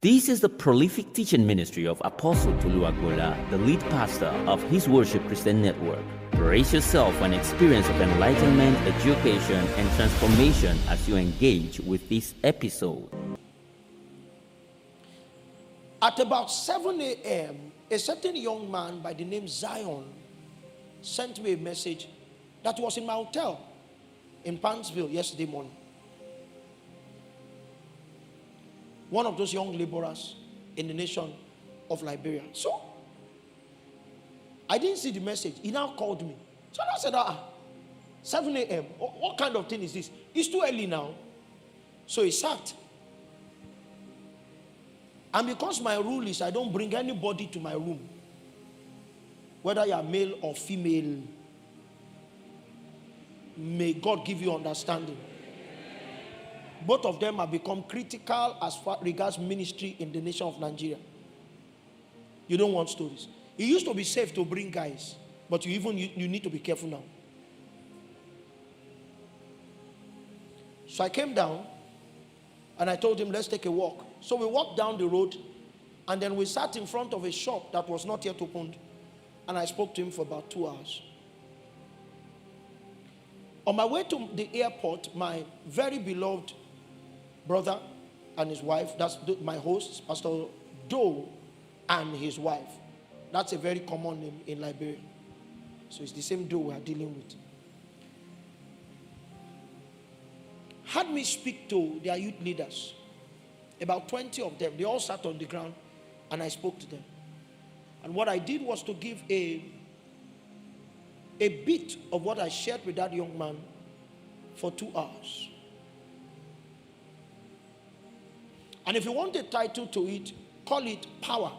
This is the prolific teaching ministry of Apostle Tolu Agboola, the lead pastor of His Worship Christian Network. Brace yourself for an experience of enlightenment, education, and transformation as you engage with this episode. At about 7 a.m., a certain young man by the name Zion sent me a message that was in my hotel in Pansville yesterday morning. One of those young laborers in the nation of Liberia. So, I didn't see the message. He now called me. So I said, 7 a.m. What kind of thing is this? It's too early now. So he sat. And because my rule is I don't bring anybody to my room, whether you are male or female, may God give you understanding. Both of them have become critical as far regards ministry in the nation of Nigeria. You don't want stories. It used to be safe to bring guys, but you need to be careful now. So I came down and I told him, let's take a walk. So we walked down the road and then we sat in front of a shop that was not yet opened, and I spoke to him for about 2 hours. On my way to the airport, my very beloved brother and his wife, that's my host, Pastor Doe, and his wife. That's a very common name in Liberia. So it's the same Doe we are dealing with. Had me speak to their youth leaders, about 20 of them. They all sat on the ground and I spoke to them. And what I did was to give a bit of what I shared with that young man for 2 hours. And if you want a title to it, call it Power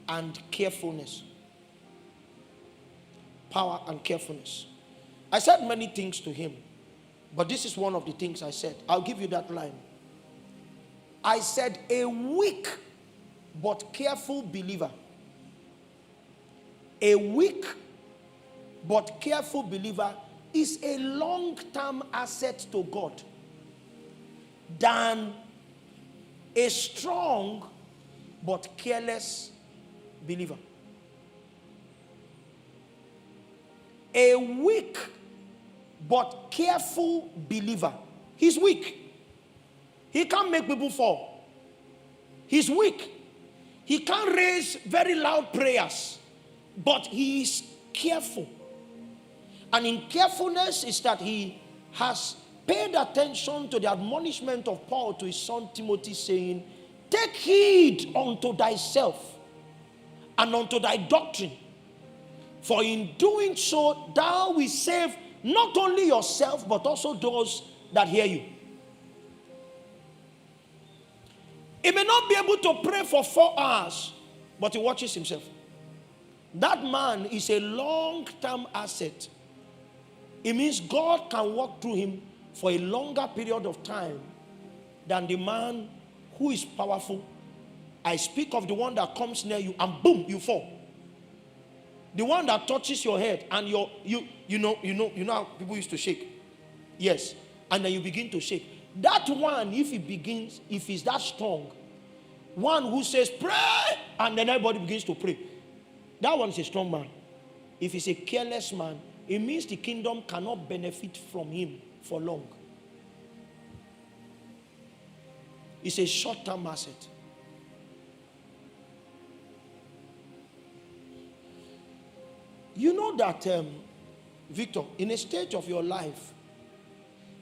and Carefulness. Power and carefulness. I said many things to him, but this is one of the things I said. I'll give you that line. I said, a weak but careful believer. A weak but careful believer is a long-term asset to God than a strong but careless believer. A weak but careful believer. He's weak. He can't make people fall. He's weak. He can't raise very loud prayers, but he is careful. And in carefulness is that he has paid attention to the admonishment of Paul to his son Timothy, saying, take heed unto thyself and unto thy doctrine, for in doing so thou wilt save not only yourself but also those that hear you. He may not be able to pray for 4 hours, but he watches himself. That man is a long-term asset. It means God can walk through him for a longer period of time than the man who is powerful. I speak of the one that comes near you and boom, you fall. The one that touches your head and you know how people used to shake. Yes. And then you begin to shake. That one, if he's that strong, one who says pray and then everybody begins to pray, that one is a strong man. If he's a careless man, it means the kingdom cannot benefit from him for long. It's a short-term asset. You know that, Victor, in a stage of your life,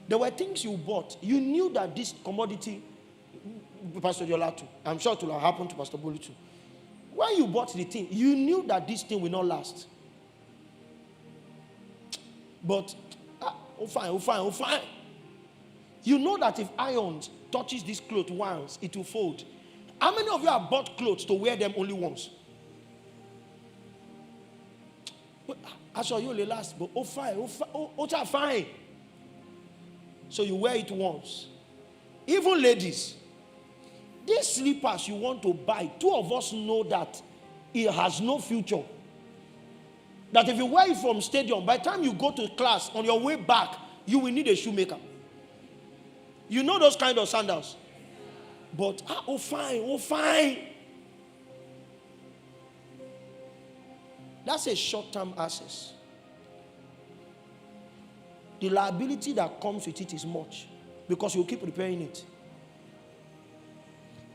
there were things you bought. You knew that this commodity, Pastor Yolatu, I'm sure it will have happened to Pastor Bolu too. When you bought the thing, you knew that this thing will not last. But, fine. You know that if iron touches this cloth once, it will fold. How many of you have bought clothes to wear them only once? I saw you only last, but fine. So you wear it once. Even ladies, these slippers you want to buy, 2 of us know that it has no future. That if you wear it from stadium, by the time you go to class, on your way back, you will need a shoemaker. You know those kind of sandals. but oh fine, oh fine. That's a short-term access. The liability that comes with it is much because you keep repairing it.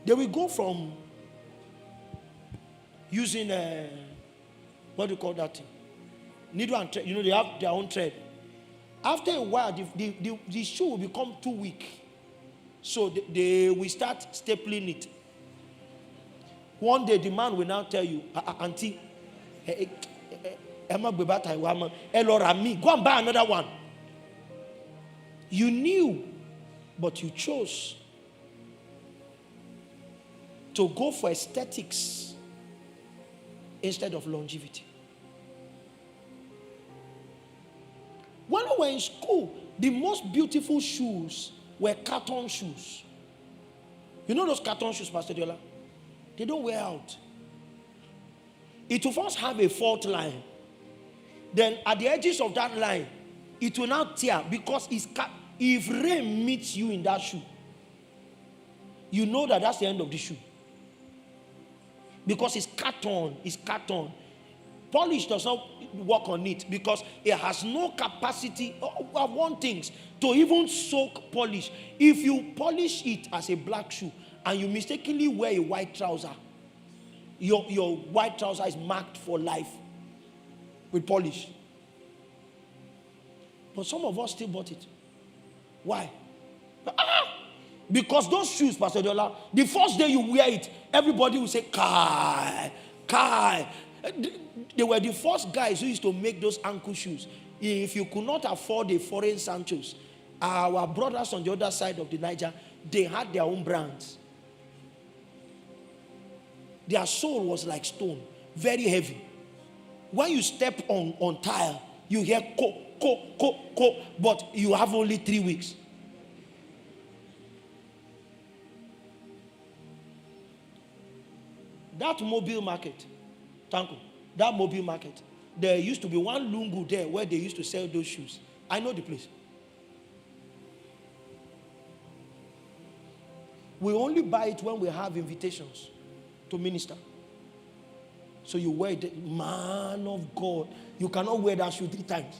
They will go from using what do you call that thing? Needle and thread. You know, they have their own thread. After a while, the shoe will become too weak. So they will start stapling it. One day, the man will now tell you, Auntie, Emma Bebata, go and buy another one. You knew, but you chose to go for aesthetics instead of longevity. When we were in school, the most beautiful shoes were carton shoes. You know those carton shoes, Pastor Diola? They don't wear out. It will first have a fault line. Then at the edges of that line, it will now tear because if rain meets you in that shoe, you know that that's the end of the shoe. Because it's carton. Polish does not work on it because it has no capacity of one things to even soak polish. If you polish it as a black shoe and you mistakenly wear a white trouser, your white trouser is marked for life with polish. But some of us still bought it. Why? Because those shoes, Pastor Dola, the first day you wear it, everybody will say, Kai. They were the first guys who used to make those ankle shoes. If you could not afford a foreign Sanchos, our brothers on the other side of the Niger, they had their own brands. Their sole was like stone, very heavy. When you step on tile, you hear ko, but you have only 3 weeks. That mobile market, Tanko, that mobile market, there used to be one lungu there where they used to sell those shoes. I know the place. We only buy it when we have invitations to minister. So you wear it, man of God. You cannot wear that shoe 3 times.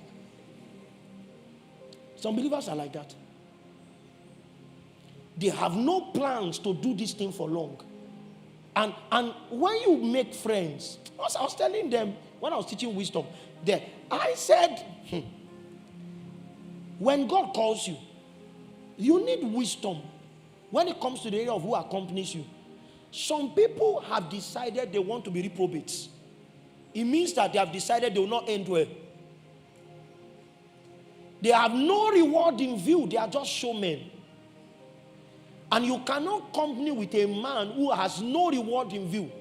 Some believers are like that. They have no plans to do this thing for long. And when you make friends, I was telling them when I was teaching wisdom there, I said, when God calls you, you need wisdom when it comes to the area of who accompanies you. Some people have decided they want to be reprobates. It means that they have decided they will not end well. They have no reward in view. They are just showmen. And you cannot company with a man who has no reward in view.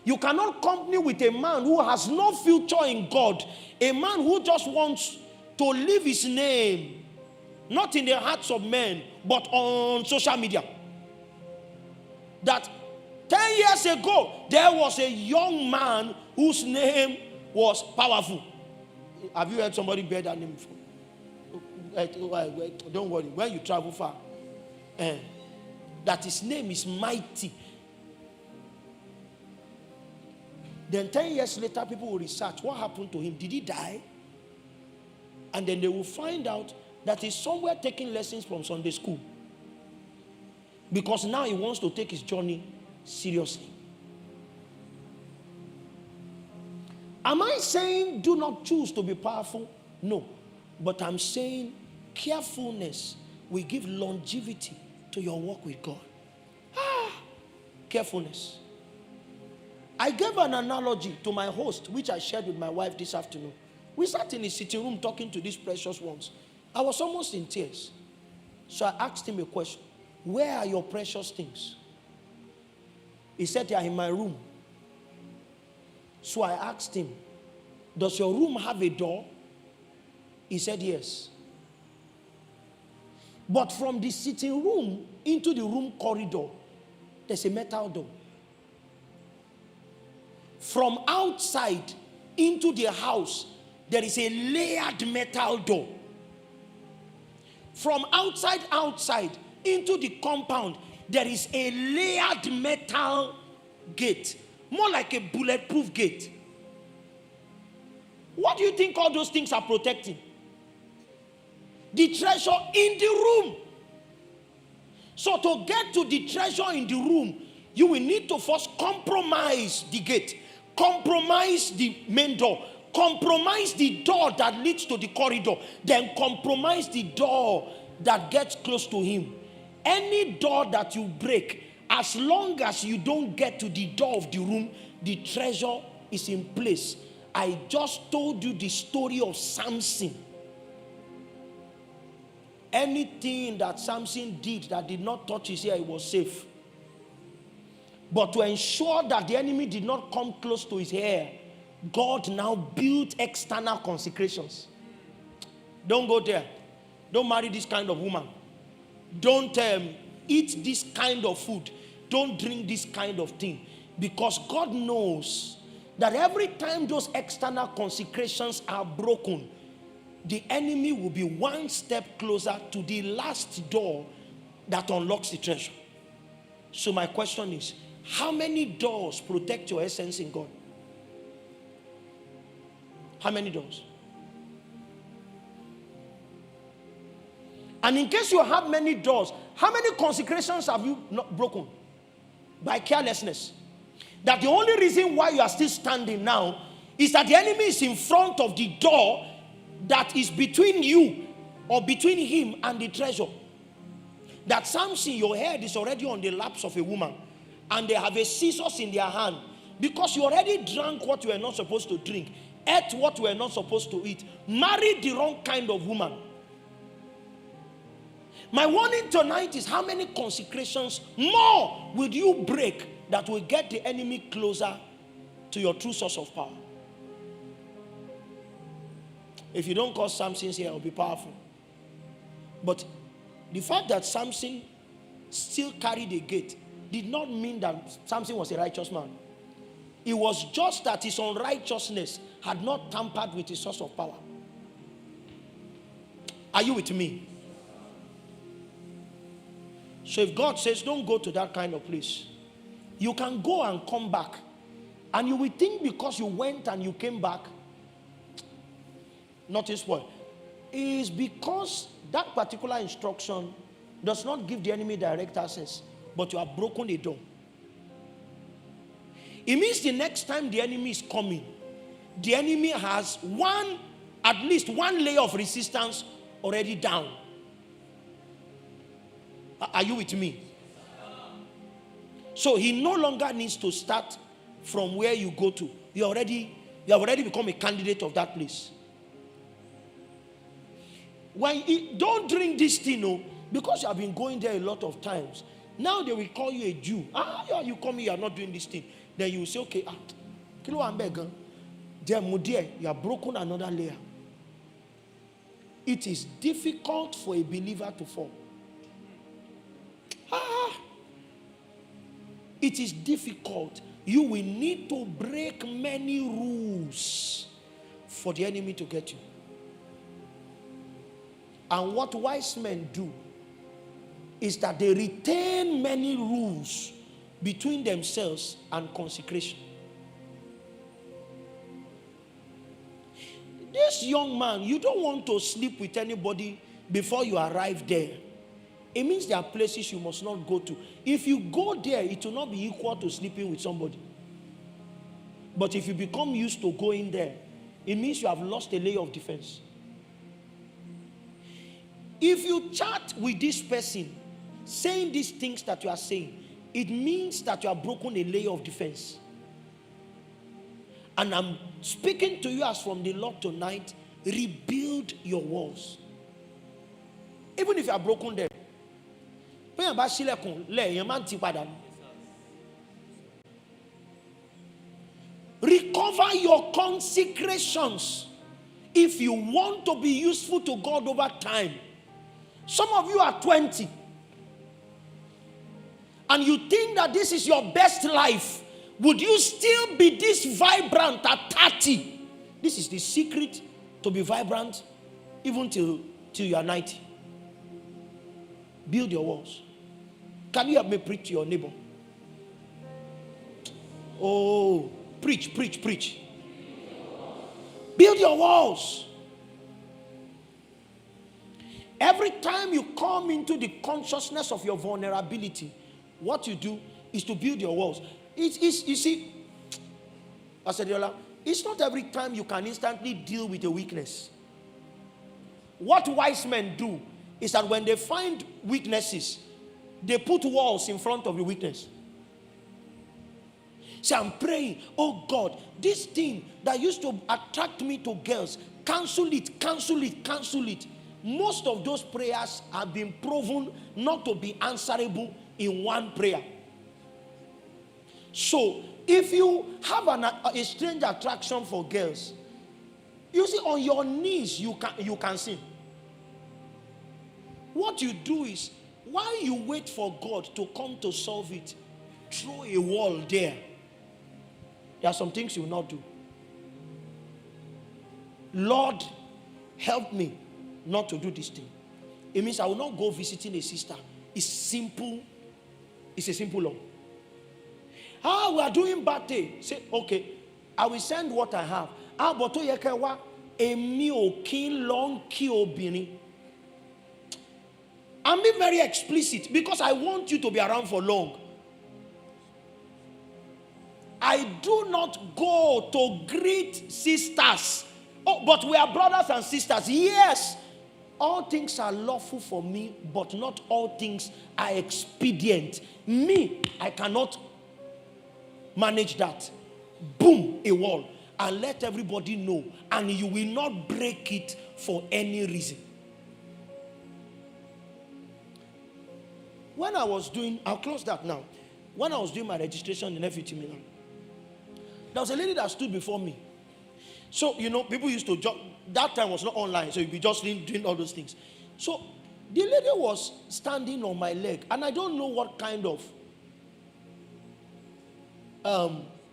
You cannot company with a man who has no future in God. A man who just wants to leave his name, not in the hearts of men, but on social media. That 10 years ago, there was a young man whose name was powerful. Have you heard somebody bear that name before? Don't worry, when you travel far, that his name is mighty. Then 10 years later, people will research what happened to him. Did he die? And then they will find out that he's somewhere taking lessons from Sunday school. Because now he wants to take his journey seriously. Am I saying do not choose to be powerful? No. But I'm saying carefulness will give longevity to your walk with God. Carefulness. I gave an analogy to my host, which I shared with my wife this afternoon. We sat in his sitting room talking to these precious ones. I was almost in tears. So I asked him a question. Where are your precious things? He said they are in my room. So I asked him, does your room have a door? He said yes. But from the sitting room into the room corridor, there's a metal door. From outside into the house, there is a layered metal door. From outside into the compound, there is a layered metal gate, more like a bulletproof gate. What do you think all those things are protecting? The treasure in the room. So to get to the treasure in the room, you will need to first compromise the gate, compromise the main door, compromise the door that leads to the corridor, then compromise the door that gets close to him. Any door that you break, as long as you don't get to the door of the room, the treasure is in place. I just told you the story of Samson. Anything that Samson did that did not touch his hair, he was safe. But to ensure that the enemy did not come close to his hair, God now built external consecrations. Don't go there. Don't marry this kind of woman. Don't eat this kind of food. Don't drink this kind of thing. Because God knows that every time those external consecrations are broken, the enemy will be one step closer to the last door that unlocks the treasure. So my question is, how many doors protect your essence in God? How many doors? And in case you have many doors, how many consecrations have you not broken? By carelessness. That the only reason why you are still standing now is that the enemy is in front of the door that is between you or between him and the treasure. That Samson, your head is already on the laps of a woman and they have a scissors in their hand because you already drank what you were not supposed to drink, ate what you were not supposed to eat, married the wrong kind of woman. My warning tonight is, how many consecrations more will you break that will get the enemy closer to your true source of power? If you don't cause Samson's here, it will be powerful. But the fact that Samson still carried a gate did not mean that Samson was a righteous man. It was just that his unrighteousness had not tampered with his source of power. Are you with me? So if God says, don't go to that kind of place, you can go and come back. And you will think because you went and you came back, nothing spoiled. It is because that particular instruction does not give the enemy direct access, but you have broken the door. It means the next time the enemy is coming, the enemy has at least one layer of resistance already down. Are you with me? So he no longer needs to start from where you go to. You have already become a candidate of that place. Don't drink this thing, because you have been going there a lot of times. Now they will call you a Jew. You come here, you are not doing this thing. Then you will say, okay, you have broken another layer. It is difficult for a believer to fall. It is difficult. You will need to break many rules for the enemy to get you. And what wise men do is that they retain many rules between themselves and consecration. This young man, you don't want to sleep with anybody before you arrive there. It means there are places you must not go to. If you go there, it will not be equal to sleeping with somebody. But if you become used to going there, it means you have lost a layer of defense. If you chat with this person, saying these things that you are saying, it means that you have broken a layer of defense. And I'm speaking to you as from the Lord tonight, rebuild your walls. Even if you are broken there. Recover your consecrations if you want to be useful to God over time. Some of you are 20 and you think that this is your best life. Would you still be this vibrant at 30? This is the secret to be vibrant even till you are 90. Build your walls. Can you help me preach to your neighbor? Oh, preach, preach, preach. Build your walls. Every time you come into the consciousness of your vulnerability, what you do is to build your walls. You see, Pastor Diola, it's not every time you can instantly deal with a weakness. What wise men do is that when they find weaknesses, they put walls in front of the weakness. So I'm praying, oh God, this thing that used to attract me to girls, cancel it, cancel it, cancel it. Most of those prayers have been proven not to be answerable in one prayer. So if you have a strange attraction for girls, you see, on your knees you can sin. What you do is, while you wait for God to come to solve it, throw a wall there. There are some things you will not do. Lord, help me not to do this thing. It means I will not go visiting a sister. It's simple. It's a simple law. We are doing birthday. Say, okay, I will send what I have. But a meal king long kill bini. I'm being very explicit because I want you to be around for long. I do not go to greet sisters. Oh, but we are brothers and sisters. Yes, all things are lawful for me, but not all things are expedient. Me, I cannot manage that. Boom, a wall. And let everybody know. And you will not break it for any reason. When I was doing, I'll close that now. When I was doing my registration in FUT Milan, there was a lady that stood before me. So, you know, people used to, that time was not online, so you'd be just doing all those things. So, the lady was standing on my leg, and I don't know what kind of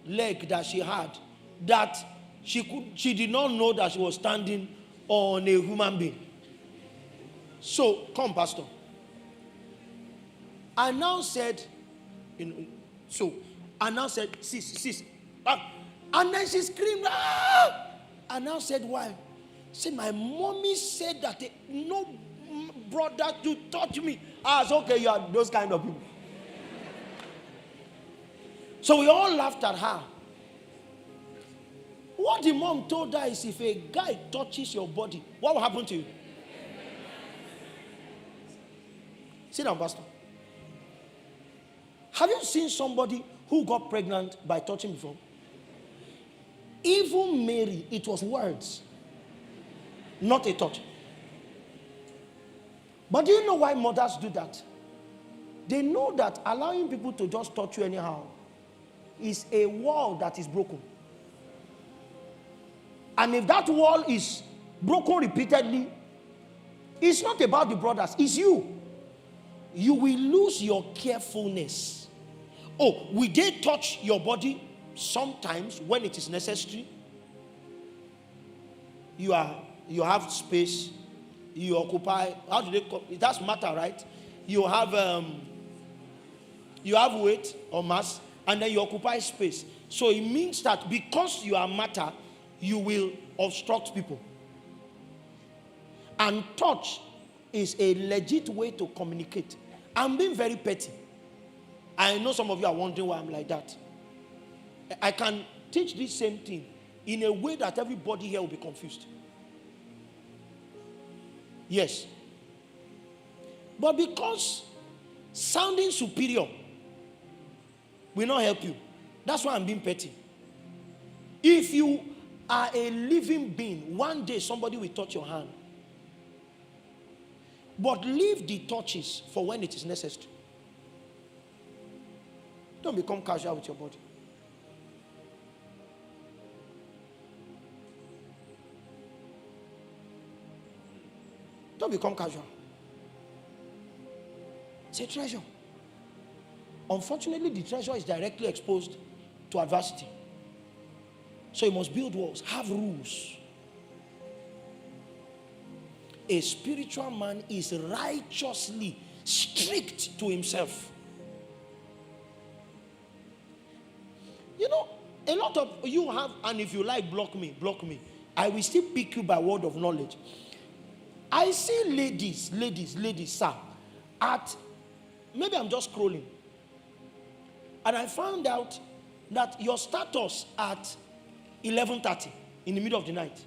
leg that she had, that she did not know that she was standing on a human being. So, come, Pastor. I now said, sis, and then she screamed, ah! I now said, why? Say, my mommy said that no brother to touch me. It's okay, you are those kind of people. So we all laughed at her. What the mom told her is, if a guy touches your body, what will happen to you? Sit down, Pastor. Have you seen somebody who got pregnant by touching before? Even Mary, it was words, not a touch. But do you know why mothers do that? They know that allowing people to just touch you anyhow is a wall that is broken. And if that wall is broken repeatedly, it's not about the brothers, it's you. You will lose your carefulness. Oh, will they touch your body? Sometimes when it is necessary. You have space, you occupy. How do they call it? Does matter, right? You have weight or mass, and then you occupy space. So it means that because you are matter, you will obstruct people. And touch is a legit way to communicate. I'm being very petty. I know some of you are wondering why I'm like that. I can teach this same thing in a way that everybody here will be confused. Yes. But because sounding superior will not help you, that's why I'm being petty. If you are a living being, one day somebody will touch your hand. But leave the touches for when it is necessary. Don't become casual with your body. Don't become casual. It's a treasure. Unfortunately, the treasure is directly exposed to adversity. So you must build walls, have rules. A spiritual man is righteously strict to himself. You know, a lot of you have, and if you like, block me, block me. I will still pick you by word of knowledge. I see ladies, sir, at, maybe I'm just scrolling, and I found out that your status at 11:30 in the middle of the night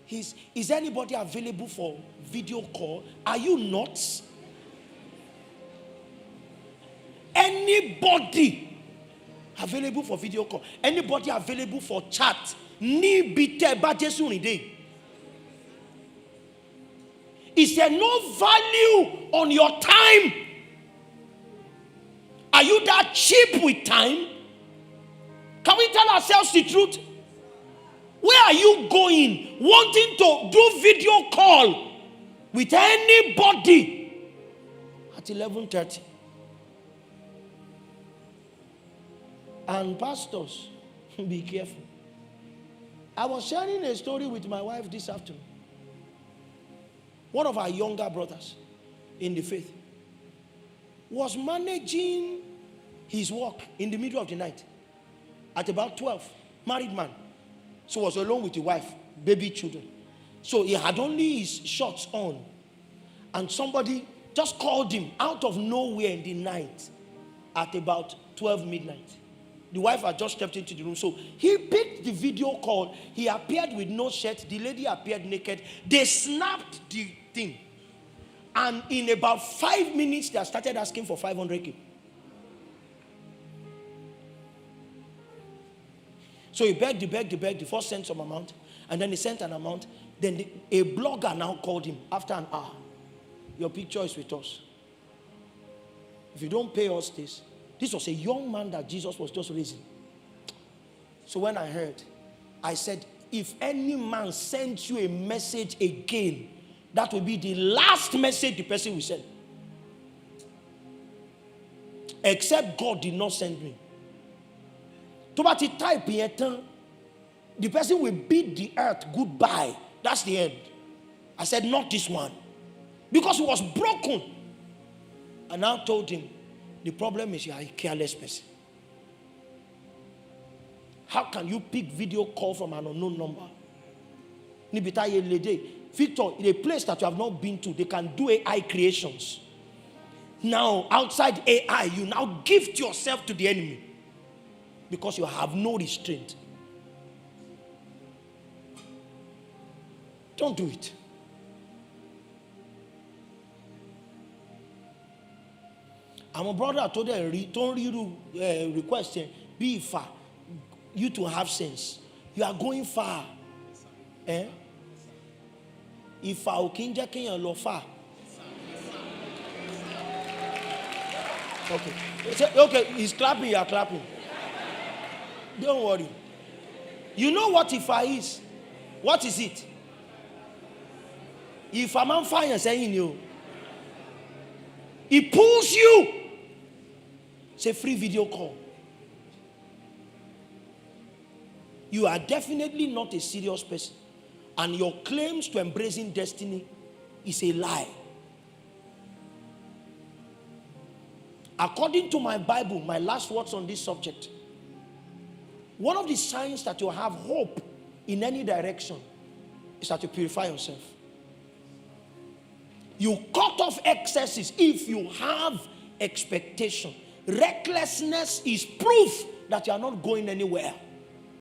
is anybody available for video call? Are you nuts? Anybody available for video call? Anybody available for chat? Is there no value on your time? Are you that cheap with time? Can we tell ourselves the truth? Where are you going wanting to do video call with anybody at 11:30? And pastors, be careful. I was sharing a story with my wife this afternoon. One of our younger brothers in the faith was managing his work in the middle of the night at about 12. Married man. So was alone with his wife, baby children. So he had only his shorts on. And somebody just called him out of nowhere in the night at about 12 midnight. The wife had just stepped into the room. So he picked the video call. He appeared with no shirt. The lady appeared naked. They snapped the thing. And in about 5 minutes, they started asking for 500K. So he begged, he first sent some amount. And then he sent an amount. Then a blogger now called him after an hour. Your picture is with us. If you don't pay us this. This was a young man that Jesus was just raising. So when I heard, I said, if any man sends you a message again, that will be the last message the person will send. Except God did not send me. To type the person will beat the earth goodbye. That's the end. I said, not this one. Because he was broken. And I told him, the problem is you are a careless person. How can you pick video call from an unknown number? Victor, in a place that you have not been to, they can do AI creations. Now, outside AI, you now gift yourself to the enemy. Because you have no restraint. Don't do it. I'm a brother. I told them, don't you request be far. You to have sense. You are going far. If I can far. Okay, he's clapping, you are clapping. Don't worry. You know what Ifa is? What is it? If a man finds saying you, he pulls you. It's a free video call. You are definitely not a serious person. And your claims to embracing destiny is a lie. According to my Bible, my last words on this subject, one of the signs that you have hope in any direction is that you purify yourself. You cut off excesses if you have expectation. Recklessness is proof that you are not going anywhere.